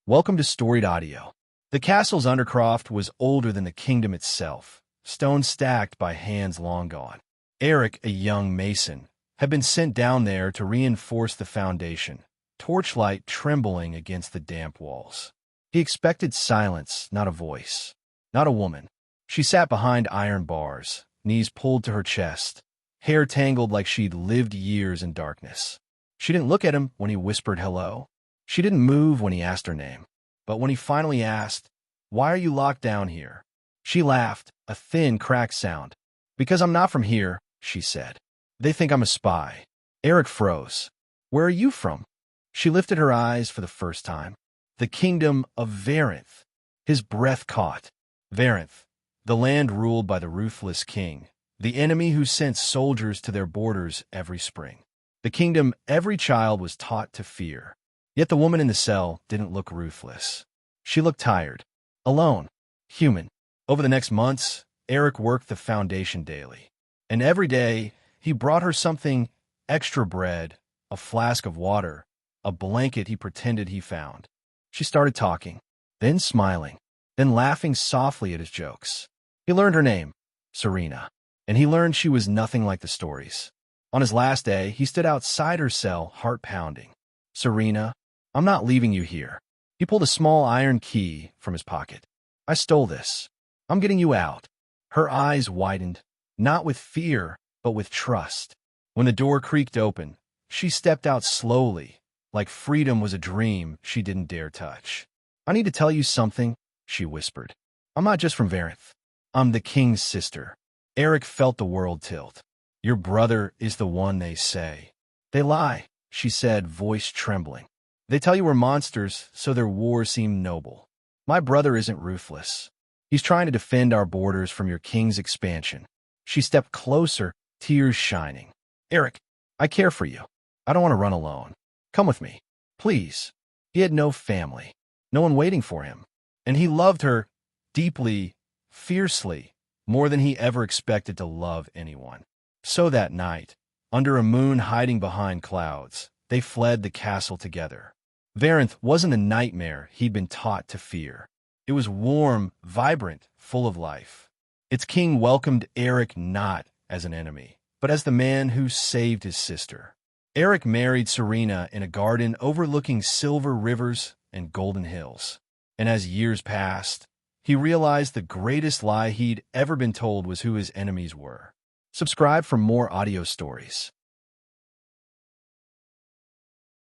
Welcome to Storied Audio. The castle's Undercroft was older than the kingdom itself, stones stacked by hands long gone. Eric, a young mason, had been sent down there to reinforce the foundation, torchlight trembling against the damp walls. He expected silence, not a voice, not a woman. She sat behind iron bars, knees pulled to her chest, hair tangled like she'd lived years in darkness. She didn't look at him when he whispered hello. She didn't move when he asked her name. But when he finally asked, "Why are you locked down here?" she laughed, a thin, cracked sound. "Because I'm not from here," she said. "They think I'm a spy." Eric froze. "Where are you from?" She lifted her eyes for the first time. The kingdom of Varenth. His breath caught. Varenth, the land ruled by the ruthless king, the enemy who sent soldiers to their borders every spring. The kingdom every child was taught to fear. Yet the woman in the cell didn't look ruthless. She looked tired, alone, human. Over the next months, Eric worked the foundation daily. And every day, he brought her something: extra bread, a flask of water, a blanket he pretended he found. She started talking, then smiling, then laughing softly at his jokes. He learned her name, Serena, and he learned she was nothing like the stories. On his last day, he stood outside her cell, heart pounding. "Serena, I'm not leaving you here." He pulled a small iron key from his pocket. "I stole this. I'm getting you out." Her eyes widened, not with fear, but with trust. When the door creaked open, she stepped out slowly, like freedom was a dream she didn't dare touch. "I need to tell you something," she whispered. "I'm not just from Varenth. I'm the king's sister." Eric felt the world tilt. "Your brother is the one they say." "They lie," she said, voice trembling. "They tell you we're monsters, so their wars seem noble. My brother isn't ruthless. He's trying to defend our borders from your king's expansion." She stepped closer, tears shining. "Eric, I care for you. I don't want to run alone. Come with me, please." He had no family, no one waiting for him. And he loved her deeply, fiercely, more than he ever expected to love anyone. So that night, under a moon hiding behind clouds, they fled the castle together. Varenth wasn't a nightmare he'd been taught to fear. It was warm, vibrant, full of life. Its king welcomed Eric not as an enemy, but as the man who saved his sister. Eric married Serena in a garden overlooking silver rivers and golden hills. And as years passed, he realized the greatest lie he'd ever been told was who his enemies were. Subscribe for more audio stories.